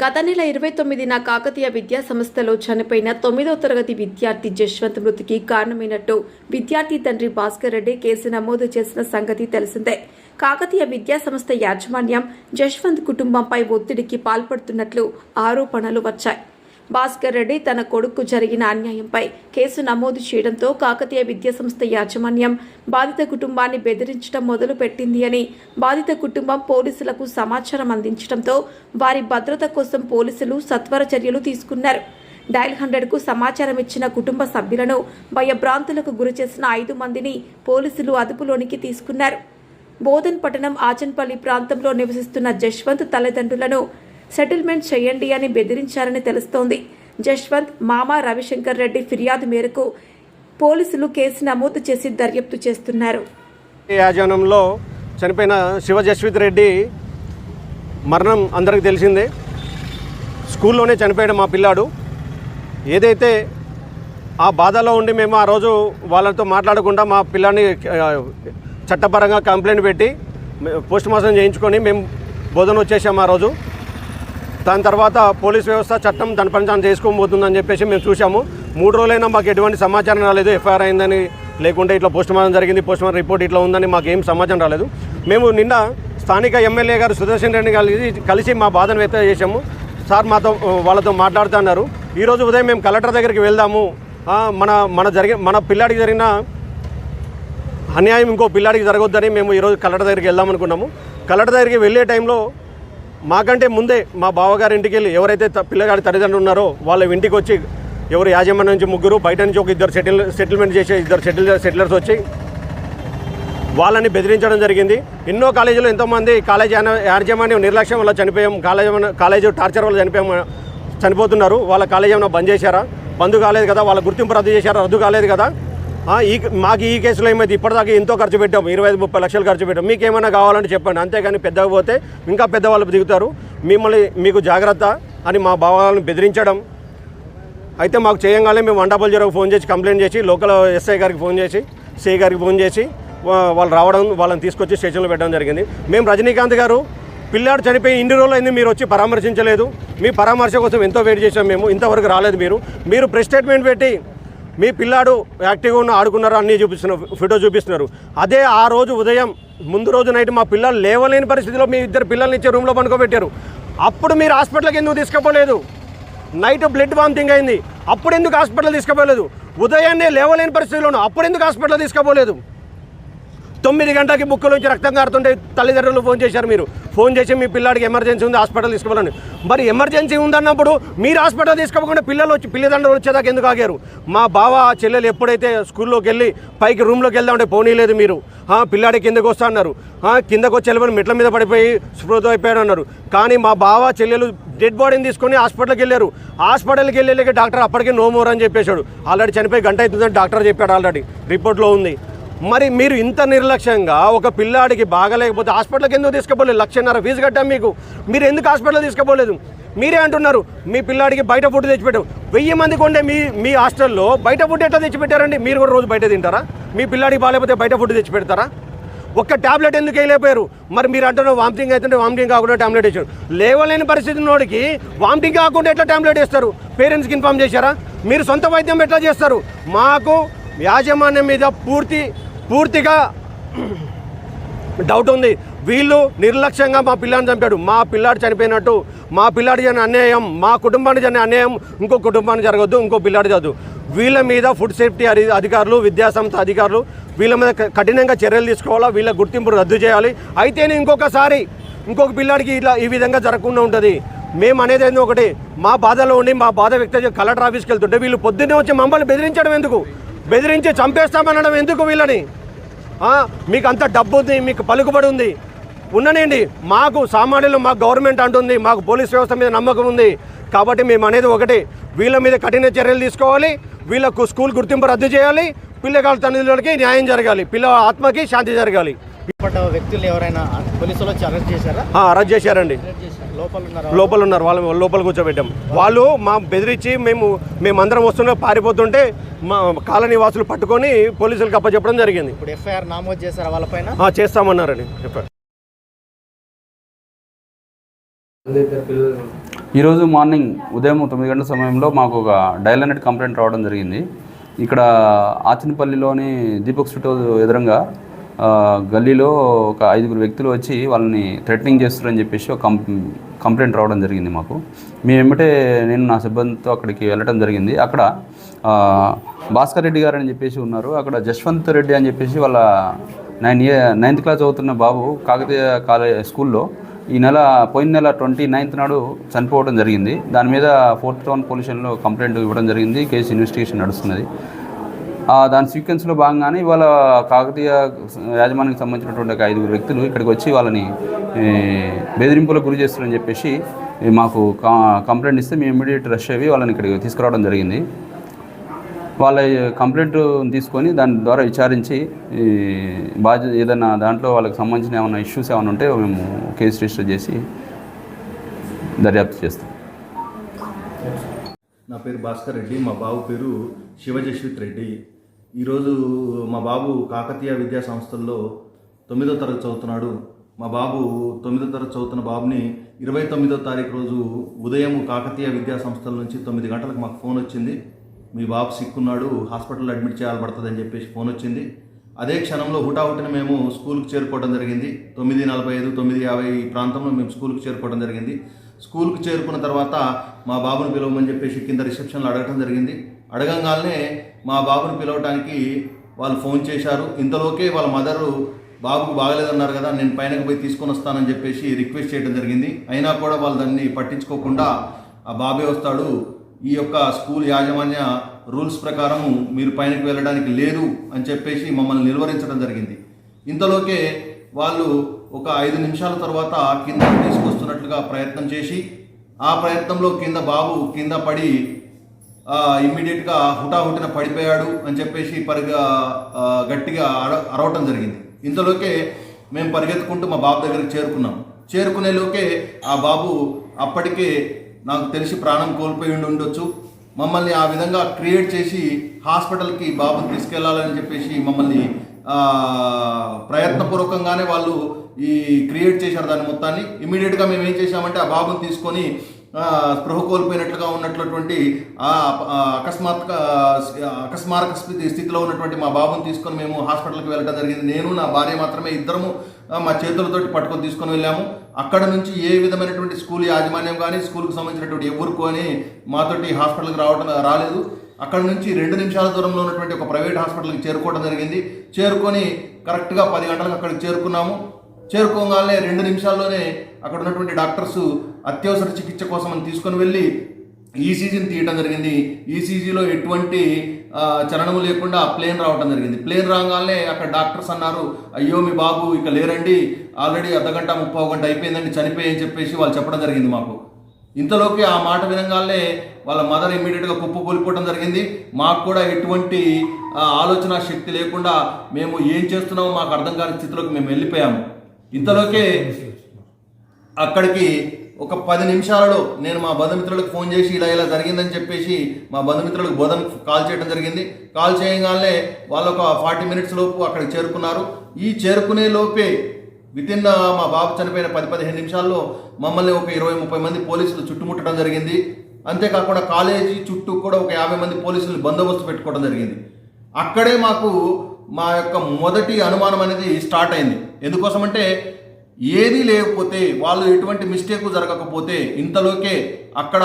గత నెల 29న కాకతీయ విద్యా సంస్థలో చనిపోయిన 9వ తరగతి విద్యార్థి జశ్వంత్ మృతికి కారణమైనట్టు విద్యార్థి తండ్రి భాస్కర్ రెడ్డి కేసు నమోదు చేసిన సంగతి తెలిసిందే. కాకతీయ విద్యా సంస్థ యాజమాన్యం జశ్వంత్ కుటుంబంపై ఒత్తిడికి పాల్పడుతున్నట్లు ఆరోపణలు వచ్చాయి. భాస్కర్ రెడ్డి తన కొడుకు జరిగిన అన్యాయంపై కేసు నమోదు చేయడంతో కాకతీయ విద్యాసంస్థ యాజమాన్యం బాధిత కుటుంబాన్ని బెదిరించడం మొదలుపెట్టింది అని బాధిత కుటుంబం పోలీసులకు సమాచారం అందించడంతో వారి భద్రత కోసం పోలీసులు సత్వర చర్యలు తీసుకున్నారు. డయల్ 100కు సమాచారం ఇచ్చిన కుటుంబ సభ్యులను భయభ్రాంతులకు గురిచేసిన 5 మందిని పోలీసులు అదుపులోనికి తీసుకున్నారు. బోధన్ పట్టణం ఆచన్పల్లి ప్రాంతంలో నివసిస్తున్న జశ్వంత్ తల్లిదండ్రులను సెటిల్మెంట్ చేయండి అని బెదిరించారని తెలుస్తోంది. జశ్వంత్ మామ రవిశంకర్ రెడ్డి ఫిర్యాదు మేరకు పోలీసులు కేసు నమోదు చేసి దర్యాప్తు చేస్తున్నారు. యాజమాన్యంలో చనిపోయిన శివ జశ్వంత్ రెడ్డి మరణం అందరికీ తెలిసిందే. స్కూల్లోనే చనిపోయాడు మా పిల్లాడు. ఏదైతే ఆ బాధలో ఉండి మేము ఆ రోజు వాళ్ళతో మాట్లాడకుండా మా పిల్లాడిని చట్టపరంగా కంప్లైంట్ పెట్టి పోస్ట్ మార్టం చేయించుకొని మేము బోధన వచ్చేసాము ఆ రోజు. దాని తర్వాత పోలీస్ వ్యవస్థ చట్టం తన పని తాను చేసుకోబోతుందని చెప్పేసి మేము చూసాము. 3 రోజులైనా మాకు ఎటువంటి సమాచారం రాలేదు. ఎఫ్ఐఆర్ అయిందని లేకుంటే ఇట్లా పోస్ట్ మార్టం జరిగింది, పోస్ట్ మార్టం రిపోర్ట్ ఇట్లా ఉందని మాకు ఏం సమాచారం రాలేదు. మేము నిన్న స్థానిక ఎమ్మెల్యే గారు సుదర్శన్ రెడ్డి కలిసి మా బాధను వ్యక్తం చేసాము. సార్ వాళ్ళతో మాట్లాడుతున్నారు. ఈరోజు ఉదయం మేము కలెక్టర్ దగ్గరికి వెళ్దాము, మన పిల్లాడికి జరిగిన అన్యాయం ఇంకో పిల్లాడికి జరగొద్దని మేము ఈరోజు కలెక్టర్ దగ్గరికి వెళ్దాం అనుకున్నాము. కలెక్టర్ దగ్గరికి వెళ్ళే టైంలో మాకంటే ముందే మా బావగారి ఇంటికి వెళ్ళి ఎవరైతే పిల్లగాడి తల్లిదండ్రులు ఉన్నారో వాళ్ళ ఇంటికి వచ్చి ఎవరు యాజమాన్యం నుంచి 3, బయట నుంచి ఒక 2 సెటిల్మెంట్ చేసే 2 సెటిలర్స్ వచ్చి వాళ్ళని బెదిరించడం జరిగింది. ఎన్నో కాలేజీలో ఎంతోమంది కాలేజీ యాజమాన్యం నిర్లక్ష్యం వల్ల చనిపోయాం, కాలేజీ టార్చర్ వల్ల చనిపోతున్నారు. వాళ్ళ కాలేజీ ఏమైనా బంద్ చేశారా? బంద్ కాలేదు కదా. వాళ్ళ గుర్తింపు రద్దు చేశారా? రద్దు కాలేదు కదా. మాకు ఈ కేసులో ఏమైతే ఇప్పటిదాకా ఎంతో ఖర్చు పెట్టాము, 25-30 లక్షలు ఖర్చు పెట్టాము. మీకు ఏమైనా కావాలంటే చెప్పండి, అంతేగాని పెద్దగా పోతే ఇంకా పెద్దవాళ్ళు దిగుతారు, మీకు జాగ్రత్త అని మా భావాలను బెదిరించడం. అయితే మాకు చేయంగానే మేము 100 ఫోన్ చేసి కంప్లైంట్ చేసి లోకల్ ఎస్ఐ గారికి ఫోన్ చేసి సిఐ గారికి ఫోన్ చేసి వాళ్ళు రావడం, వాళ్ళని తీసుకొచ్చి స్టేషన్లో పెట్టడం జరిగింది. మేము రజనీకాంత్ గారు పిల్లాడు చనిపోయి ఇన్ని రోజులు అయింది, మీరు వచ్చి పరామర్శించలేదు. మీ పరామర్శ కోసం ఎంతో వెయిట్ చేసాం మేము, ఇంతవరకు రాలేదు. మీరు ప్రెస్ స్టేట్మెంట్ పెట్టి మీ పిల్లాడు యాక్టివ్గా ఉన్న ఆడుకున్నారు అన్నీ ఫోటో చూపిస్తున్నారు. అదే ఆ రోజు ఉదయం ముందు రోజు నైట్ మా పిల్లలు లేవలేని పరిస్థితిలో మీ 2 పిల్లల్ని ఇచ్చే రూమ్లో పనుకోబెట్టారు. అప్పుడు మీరు హాస్పిటల్కి ఎందుకు తీసుకుపోలేదు? నైట్ బ్లడ్ వామిటింగ్ అయింది, అప్పుడు ఎందుకు హాస్పిటల్ తీసుకుపోలేదు? ఉదయాన్నే లేవలేని పరిస్థితిలోనూ అప్పుడు ఎందుకు హాస్పిటల్ తీసుకుపోలేదు? 9 గంటలకి బుక్కలోంచి రక్తం కారుతుంటే తల్లిదండ్రులు ఫోన్ చేశారు. మీరు ఫోన్ చేసి మీ పిల్లాడికి ఎమర్జెన్సీ ఉంది, హాస్పిటల్ తీసుకోవాలని. మరి ఎమర్జెన్సీ ఉందన్నప్పుడు మీరు హాస్పిటల్ తీసుకోకుండా పిల్లదండ్రులు వచ్చేదాకా ఎందుకు ఆగారు? మా బావ చెల్లెలు ఎప్పుడైతే స్కూల్లోకి వెళ్ళి పైకి రూమ్లోకి వెళ్దామంటే పోనీలేదు. మీరు పిల్లాడి కిందకు వస్తా అన్నారు. కిందకు వచ్చి వెళ్ళమని మెట్ల మీద పడిపోయి స్పృహతో అయిపోయాడు అన్నారు. కానీ మా బావ చెల్లెలు డెడ్ బాడీని తీసుకొని హాస్పిటల్కి వెళ్ళారు. హాస్పిటల్కి వెళ్ళలేక డాక్టర్ అప్పటికే నో మోర్ అని చెప్పేశాడు. ఆల్రెడీ చనిపోయి గంట అవుతుందని డాక్టర్ చెప్పాడు, ఆల్రెడీ రిపోర్ట్లో ఉంది. మరి మీరు ఇంత నిర్లక్ష్యంగా ఒక పిల్లాడికి బాగలేకపోతే హాస్పిటల్కి ఎందుకు తీసుకుపోలేదు? 1,50,000 ఫీజు కట్టాం మీకు, మీరు ఎందుకు హాస్పిటల్ తీసుకుపోలేదు? మీరే అంటున్నారు మీ పిల్లాడికి బయట ఫుడ్ తెచ్చిపెట్టాం. 1000 మందికి ఉండే మీ హాస్టల్లో బయట ఫుడ్ ఎట్లా తెచ్చిపెట్టారండి? మీరు కూడా రోజు బయట తింటారా? మీ పిల్లాడికి బాగాలేకపోతే బయట ఫుడ్ తెచ్చిపెడతారా? ఒక్క ట్యాబ్లెట్ ఎందుకు వేయలేకపోయారు? మరి మీరు అంటున్నారు వామిటింగ్ అవుతుంటే వామిటింగ్ కాకుండా ట్యాబ్లెట్ వేసారు. లేవలేని పరిస్థితి ఉన్నోడికి వామిటింగ్ కాకుండా ఎట్లా ట్యాబ్లెట్ వేస్తారు? పేరెంట్స్కి ఇన్ఫార్మ్ చేశారా? మీరు సొంత వైద్యం ఎట్లా చేస్తారు? మాకు యాజమాన్యం మీద పూర్తిగా డౌట్ ఉంది. వీళ్ళు నిర్లక్ష్యంగా మా పిల్లాడిని చంపాడు. మా పిల్లాడు చనిపోయినట్టు, మా పిల్లాడి జరిగిన అన్యాయం, మా కుటుంబానికి జరిగిన అన్యాయం ఇంకో కుటుంబానికి జరగద్దు, ఇంకో పిల్లాడి జరగదు. వీళ్ళ మీద ఫుడ్ సేఫ్టీ అధికారులు, విద్యాసంస్థ అధికారులు వీళ్ళ మీద కఠినంగా చర్యలు తీసుకోవాలా. వీళ్ళ గుర్తింపు రద్దు చేయాలి. అయితేనే ఇంకొక పిల్లాడికి ఈ విధంగా జరగకుండా ఉంటుంది. మేము అనేది ఏంది ఒకటి, మా బాధలో ఉండి మా బాధ వ్యక్తం కలెక్టర్ ఆఫీస్కి వెళ్తుంటే వీళ్ళు పొద్దున్నే వచ్చి మమ్మల్ని బెదిరించడం ఎందుకు? బెదిరించి చంపేస్తామనడం ఎందుకు? వీళ్ళని మీకు అంత డబ్బు ఉంది, మీకు పలుకుబడి ఉంది, ఉండనండి. మాకు సామాన్యులు, మాకు గవర్నమెంట్ అంటుంది, మాకు పోలీస్ వ్యవస్థ మీద నమ్మకం ఉంది. కాబట్టి మేము అనేది ఒకటి, వీళ్ళ మీద కఠిన చర్యలు తీసుకోవాలి. వీళ్ళకు స్కూల్ గుర్తింపు రద్దు చేయాలి. పిల్లగాళ్ళ తల్లిదండ్రులకి న్యాయం జరగాలి. పిల్లల ఆత్మకి శాంతి జరగాలి. వ్యక్తులు ఎవరైనా పోలీసులు వచ్చి అరెస్ట్ చేశారా? అరెస్ట్ చేశారండి. లోపల ఉన్నారు. వాళ్ళ లోపల కూర్చోబెట్టాం. వాళ్ళు మా బెదిరించి మేమందరం వస్తున్నా పారిపోతుంటే మా కాలనీ వాసులు పట్టుకొని పోలీసులకు అప్పచెప్పడం జరిగింది. ఇప్పుడు ఎఫ్ఐఆర్ నమోదు చేశారా వాళ్ళపైన? చేస్తామన్నారని చెప్పారు. ఈరోజు మార్నింగ్ ఉదయం 9 గంటల సమయంలో మాకు ఒక డయల్ నెట్ కంప్లైంట్ రావడం జరిగింది. ఇక్కడ ఆచినపల్లిలోని దీపక్ స్ట్రీట్ ఎదురుగా గల్లీలో ఒక 5 వ్యక్తులు వచ్చి వాళ్ళని థ్రెటనింగ్ చేస్తారని చెప్పేసి ఒక కంప్లైంట్ రావడం జరిగింది మాకు. మేము ఏమిటే నేను నా సిబ్బందితో అక్కడికి వెళ్ళడం జరిగింది. అక్కడ భాస్కర్ రెడ్డి గారు అని చెప్పేసి ఉన్నారు. అక్కడ జశ్వంత్ రెడ్డి అని చెప్పేసి వాళ్ళ 9th క్లాస్ చదువుతున్న బాబు కాకతీయ స్కూల్లో పోయిన నెల 29th నాడు చనిపోవడం జరిగింది. దాని మీద 4th టౌన్ పోలీసులో కంప్లైంట్ ఇవ్వడం జరిగింది. కేసు ఇన్వెస్టిగేషన్ నడుస్తున్నది. దాని సీక్వెన్స్లో భాగంగానే ఇవాళ కాకతీయ యాజమాన్యానికి సంబంధించినటువంటి 5 వ్యక్తులు ఇక్కడికి వచ్చి వాళ్ళని బెదిరింపులకు గురి చేస్తారని చెప్పేసి మాకు కంప్లైంట్ ఇస్తే మేము ఇమ్మీడియట్ రష్ అయ్యి వాళ్ళని ఇక్కడికి తీసుకురావడం జరిగింది. వాళ్ళ కంప్లైంట్ తీసుకొని దాని ద్వారా విచారించి ఏదైనా దాంట్లో వాళ్ళకి సంబంధించిన ఏమైనా ఇష్యూస్ ఏమైనా ఉంటే మేము కేసు రిజిస్టర్ చేసి దర్యాప్తు చేస్తాం. నా పేరు భాస్కర్ రెడ్డి, మా బాబు పేరు శివజశ్విత్ రెడ్డి. ఈరోజు మా బాబు కాకతీయ విద్యా సంస్థల్లో 9వ తరగతి చదువుతున్నాడు. మా బాబు 9వ తరగతి చదువుతున్న బాబుని 29వ తారీఖు రోజు ఉదయం కాకతీయ విద్యా సంస్థల నుంచి 9 గంటలకు మాకు ఫోన్ వచ్చింది. మీ బాబు సిక్కున్నాడు, హాస్పిటల్లో అడ్మిట్ చేయాలి పడుతుందని చెప్పేసి ఫోన్ వచ్చింది. అదే క్షణంలో హుటాహుటిన మేము స్కూల్కి చేరుకోవడం జరిగింది. 9:45, 9:50 ఈ ప్రాంతంలో మేము స్కూల్కి చేరుకోవడం జరిగింది. స్కూల్కి చేరుకున్న తర్వాత మా బాబుని పిలవమని చెప్పేసి కింద రిసెప్షన్లో అడగటం జరిగింది. అడగంగానే మా బాబుని పిలవడానికి వాళ్ళు ఫోన్ చేశారు. ఇంతలోకే వాళ్ళ మదరు బాబుకు బాగలేదన్నారు కదా, నేను పైనకు పోయి తీసుకొని వస్తానని చెప్పేసి రిక్వెస్ట్ చేయడం జరిగింది. అయినా కూడా వాళ్ళు దాన్ని పట్టించుకోకుండా ఆ బాబే వస్తాడు, ఈ యొక్క స్కూల్ యాజమాన్య రూల్స్ ప్రకారము మీరు పైనకి వెళ్ళడానికి లేదు అని చెప్పేసి మమ్మల్ని నిలువరించడం జరిగింది. ఇంతలోకే వాళ్ళు ఒక 5 నిమిషాల తర్వాత కింద తీసుకొస్తున్నట్లుగా ప్రయత్నం చేసి ఆ ప్రయత్నంలో బాబు కింద పడి ఇమ్మీడియట్గా హుటాహుటిన పడిపోయాడు అని చెప్పేసి గట్టిగా అరవటం జరిగింది. ఇంతలోకే మేము పరిగెత్తుకుంటూ మా బాబు దగ్గరికి చేరుకున్నాం. చేరుకునేలోకే ఆ బాబు అప్పటికే నాకు తెలిసి ప్రాణం కోల్పోయి ఉండొచ్చు. మమ్మల్ని ఆ విధంగా క్రియేట్ చేసి హాస్పిటల్కి బాబుని తీసుకెళ్లాలని చెప్పేసి మమ్మల్ని ప్రయత్నపూర్వకంగానే వాళ్ళు క్రియేట్ చేశారు దాన్ని మొత్తాన్ని. ఇమీడియట్గా మేము ఏం చేశామంటే ఆ బాబుని తీసుకొని స్పృహ కోల్పోయినట్లుగా ఉన్నటువంటి అకస్మారక స్థితిలో ఉన్నటువంటి మా బాబుని తీసుకొని మేము హాస్పిటల్కి వెళ్ళడం జరిగింది. నేను నా భార్య మాత్రమే ఇద్దరము మా చేతులతోటి పట్టుకొని తీసుకొని వెళ్ళాము. అక్కడ నుంచి ఏ విధమైనటువంటి స్కూల్ యాజమాన్యం కానీ స్కూల్కి సంబంధించినటువంటి ఎవరికి అని మాతోటి హాస్పిటల్కి రాలేదు. అక్కడ నుంచి 2 నిమిషాల దూరంలో ఉన్నటువంటి ఒక ప్రైవేట్ హాస్పిటల్కి చేరుకోవడం జరిగింది. చేరుకొని కరెక్ట్గా 10 గంటలకు అక్కడికి చేరుకున్నాము. చేరుకోగానే 2 నిమిషాల్లోనే అక్కడ ఉన్నటువంటి డాక్టర్స్ అత్యవసర చికిత్స కోసం అని తీసుకొని వెళ్ళి ఈసీజీని తీయటం జరిగింది. ఈసీజీలో ఎటువంటి చలనము లేకుండా ప్లేన్ రావడం జరిగింది. ప్లేన్ రాగానే అక్కడ డాక్టర్స్ అన్నారు, అయ్యో మీ బాబు ఇక లేరండి, ఆల్రెడీ అర్ధగంట 30 గంట అయిపోయిందండి, చనిపోయి చెప్పేసి వాళ్ళు చెప్పడం జరిగింది మాకు. ఇంతలోకి ఆ మాట వినగానే వాళ్ళ మదర్ ఇమ్మీడియట్గా కుప్పకూలిపోవడం జరిగింది. మాకు కూడా ఎటువంటి ఆలోచన శక్తి లేకుండా మేము ఏం చేస్తున్నామో మాకు అర్థం కాని స్థితిలోకి మేము వెళ్ళిపోయాము. ఇంతలోకే అక్కడికి ఒక 10 నిమిషాలలో నేను మా బంధుమిత్రులకు ఫోన్ చేసి ఇలా జరిగిందని చెప్పేసి మా బంధుమిత్రులకు బోధనకు కాల్ చేయడం జరిగింది. కాల్ చేయగానే వాళ్ళు ఒక 40 మినిట్స్ లోపు అక్కడికి చేరుకున్నారు. ఈ చేరుకునే లోపే వితిన్ మా బాబు చనిపోయిన 10-15 నిమిషాల్లో మమ్మల్ని ఒక 20-30 మంది పోలీసులు చుట్టుముట్టడం జరిగింది. అంతేకాకుండా కాలేజీ చుట్టూ కూడా ఒక 50 మంది పోలీసులు బందోబస్తు పెట్టుకోవడం జరిగింది. అక్కడే మాకు మా యొక్క మొదటి అనుమానం అనేది స్టార్ట్ అయింది. ఎందుకోసమంటే ఏది లేకపోతే వాళ్ళు ఎటువంటి మిస్టేక్ జరగకపోతే ఇంతలోకే అక్కడ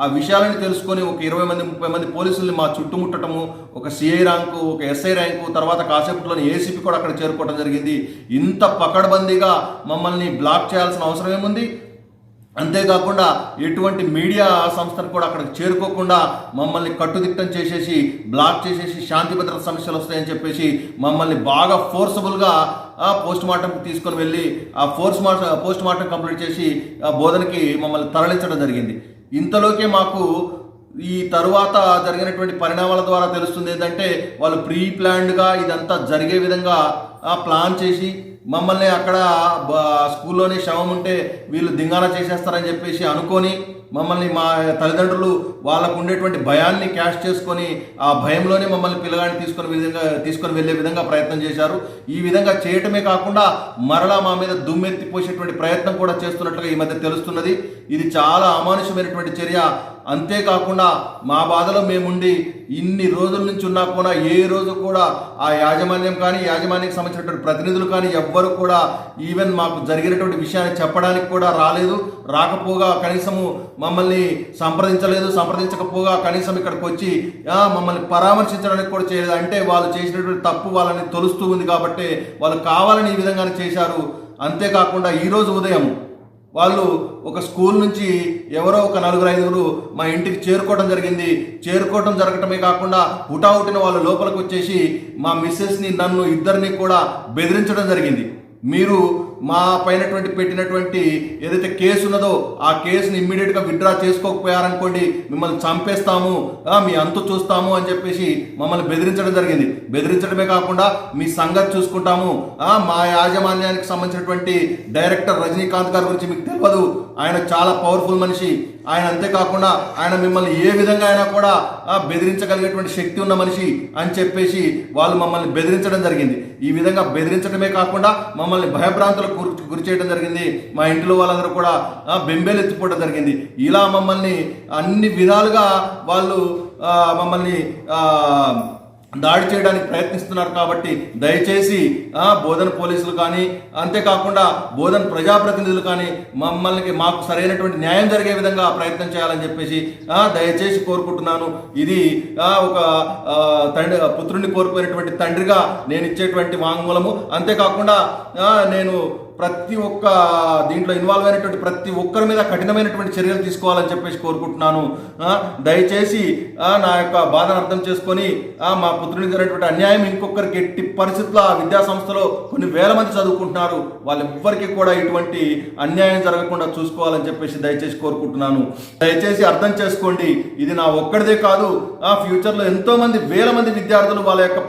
ఆ విషయాలను తెలుసుకొని ఒక 20-30 మంది పోలీసుల్ని మా చుట్టుముట్టడము, ఒక సిఐ ర్యాంకు, ఒక ఎస్ఐ ర్యాంకు, తర్వాత కాసేపట్లోని ఏసీపీ కూడా అక్కడ చేరుకోవడం జరిగింది. ఇంత పకడ్బందీగా మమ్మల్ని బ్లాక్ చేయాల్సిన అవసరం ఏముంది? అంతేకాకుండా ఎటువంటి మీడియా సంస్థలు కూడా అక్కడికి చేరుకోకుండా మమ్మల్ని కట్టుదిట్టం చేసేసి బ్లాక్ చేసేసి శాంతి భద్రత సమస్యలు వస్తాయని చెప్పేసి మమ్మల్ని బాగా ఫోర్సబుల్గా పోస్ట్ మార్టంకి తీసుకొని వెళ్ళి ఆ పోస్ట్ మార్టం కంప్లీట్ చేసి బోధనకి మమ్మల్ని తరలించడం జరిగింది. ఇంతలోకే మాకు ఈ తరువాత జరిగినటువంటి పరిణామాల ద్వారా తెలుస్తుంది ఏంటంటే వాళ్ళు ప్రీ ప్లాన్డ్గా ఇదంతా జరిగే విధంగా ప్లాన్ చేసి మమ్మల్ని అక్కడ స్కూల్లోనే శవం ఉంటే వీళ్ళు దింగాన చేసేస్తారని చెప్పేసి అనుకొని మమ్మల్ని మా తల్లిదండ్రులు వాళ్ళకు ఉండేటువంటి భయాన్ని క్యాష్ చేసుకొని ఆ భయంలోనే మమ్మల్ని పిల్లగాడిని తీసుకొని వెళ్ళే విధంగా ప్రయత్నం చేశారు. ఈ విధంగా చేయటమే కాకుండా మరలా మా మీద దుమ్మెత్తి పోసేటువంటి ప్రయత్నం కూడా చేస్తున్నట్లుగా ఈ మధ్య తెలుస్తున్నది. ఇది చాలా అమానుషమైనటువంటి చర్య. అంతేకాకుండా మా బాధలో మేముండి ఇన్ని రోజుల నుంచి ఉన్నా కూడా ఏ రోజు కూడా ఆ యాజమాన్యం కానీ యాజమాన్యానికి సంబంధించినటువంటి ప్రతినిధులు కానీ ఎవ్వరు కూడా ఈవెన్ మాకు జరిగినటువంటి విషయాన్ని చెప్పడానికి కూడా రాలేదు. రాకపోగా కనీసము మమ్మల్ని సంప్రదించకపోగా కనీసం ఇక్కడికి వచ్చి మమ్మల్ని పరామర్శించడానికి కూడా చేయలేదు. అంటే వాళ్ళు చేసినటువంటి తప్పు వాళ్ళని తొలుస్తూ ఉంది కాబట్టి వాళ్ళు కావాలని ఈ విధంగానే చేశారు. అంతేకాకుండా ఈరోజు ఉదయం వాళ్ళు ఒక స్కూల్ నుంచి ఎవరో ఒక 4-5 మా ఇంటికి చేరుకోవటం జరగటమే కాకుండా హుటాహుటిన వాళ్ళు లోపలికి వచ్చేసి మా మిస్సెస్ని నన్ను ఇద్దరిని కూడా బెదిరించడం జరిగింది. మీరు మా పైనటువంటి పెట్టినటువంటి ఏదైతే కేసు ఉన్నదో ఆ కేసుని ఇమ్మీడియట్గా విత్డ్రా చేసుకోకపోయారనుకోండి మిమ్మల్ని చంపేస్తాము, మీ అంతు చూస్తాము అని చెప్పేసి మమ్మల్ని బెదిరించడం జరిగింది. బెదిరించడమే కాకుండా మీ సంగతి చూసుకుంటాము, మా యాజమాన్యానికి సంబంధించినటువంటి డైరెక్టర్ రజనీకాంత్ గారి గురించి మీకు తెలియదు, ఆయన చాలా పవర్ఫుల్ మనిషి, ఆయన అంతేకాకుండా ఆయన మిమ్మల్ని ఏ విధంగా అయినా కూడా బెదిరించగలిగేటువంటి శక్తి ఉన్న మనిషి అని చెప్పేసి వాళ్ళు మమ్మల్ని బెదిరించడం జరిగింది. ఈ విధంగా బెదిరించడమే కాకుండా మమ్మల్ని భయభ్రాంతులకు గురి చేయడం జరిగింది. మా ఇంట్లో వాళ్ళందరూ కూడా బెంబేలు ఎత్తిపోవడం జరిగింది. ఇలా మమ్మల్ని అన్ని విధాలుగా వాళ్ళు మమ్మల్ని దాడి చేయడానికి ప్రయత్నిస్తున్నారు. కాబట్టి దయచేసి బోధన పోలీసులు కానీ అంతేకాకుండా బోధన ప్రజాప్రతినిధులు కానీ మాకు సరైనటువంటి న్యాయం జరిగే విధంగా ప్రయత్నం చేయాలని చెప్పేసి దయచేసి కోరుకుంటున్నాను. ఇది ఒక పుత్రుడిని కోల్పోయినటువంటి తండ్రిగా నేను ఇచ్చేటువంటి వాంగ్మూలము. అంతేకాకుండా నేను ప్రతి ఒక్క దీంట్లో ఇన్వాల్వ్ అయినటువంటి ప్రతి ఒక్కరి మీద కఠినమైనటువంటి చర్యలు తీసుకోవాలని చెప్పేసి కోరుకుంటున్నాను. దయచేసి నా యొక్క బాధను అర్థం చేసుకొని మా పుత్రునికి జరిగినటువంటి అన్యాయం ఇంకొకరికి ఎట్టి పరిస్థితుల్లో ఆ విద్యా సంస్థలో కొన్ని వేల మంది చదువుకుంటున్నారు, వాళ్ళెవ్వరికి కూడా ఇటువంటి అన్యాయం జరగకుండా చూసుకోవాలని చెప్పేసి దయచేసి కోరుకుంటున్నాను. దయచేసి అర్థం చేసుకోండి, ఇది నా ఒక్కడిదే కాదు, ఫ్యూచర్లో ఎంతో మంది వేల మంది విద్యార్థులు వాళ్ళ యొక్క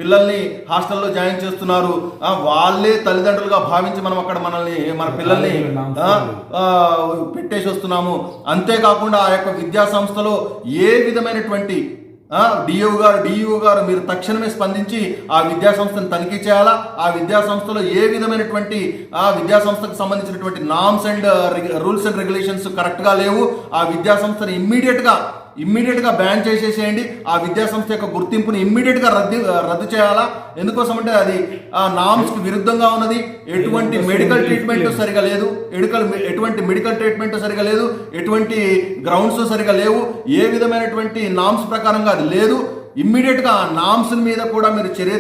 పిల్లల్ని హాస్టల్లో జాయిన్ చేస్తున్నారు. వాళ్ళే తల్లిదండ్రులు భావించి మనం అక్కడ మన పిల్లల్ని పెట్టేసి వస్తున్నాము. అంతేకాకుండా ఆ యొక్క విద్యా సంస్థలో ఏ విధమైనటువంటి డిఈఓ గారు మీరు తక్షణమే స్పందించి ఆ విద్యా సంస్థను తనిఖీ చేయాలా. ఆ విద్యా సంస్థలో ఏ విధమైనటువంటి ఆ విద్యా సంస్థకు సంబంధించినటువంటి norms and rules and regulations కరెక్ట్గా లేవు. ఆ విద్యా సంస్థను ఇమ్మీడియట్గా బ్యాన్ చేసేసేయండి. ఆ విద్యా సంస్థ యొక్క గుర్తింపుని ఇమ్మీడియట్గా రద్దు చేయాలా. ఎందుకోసం అంటే అది ఆ నామ్స్కి విరుద్ధంగా ఉన్నది. ఎటువంటి మెడికల్ ట్రీట్మెంట్ సరిగా లేదు, ఎటువంటి గ్రౌండ్స్ సరిగా లేవు, ఏ విధమైనటువంటి నామ్స్ ప్రకారంగా అది లేదు. ఇమ్మీడియట్గా ఆ నామ్స్ మీద కూడా మీరు చర్య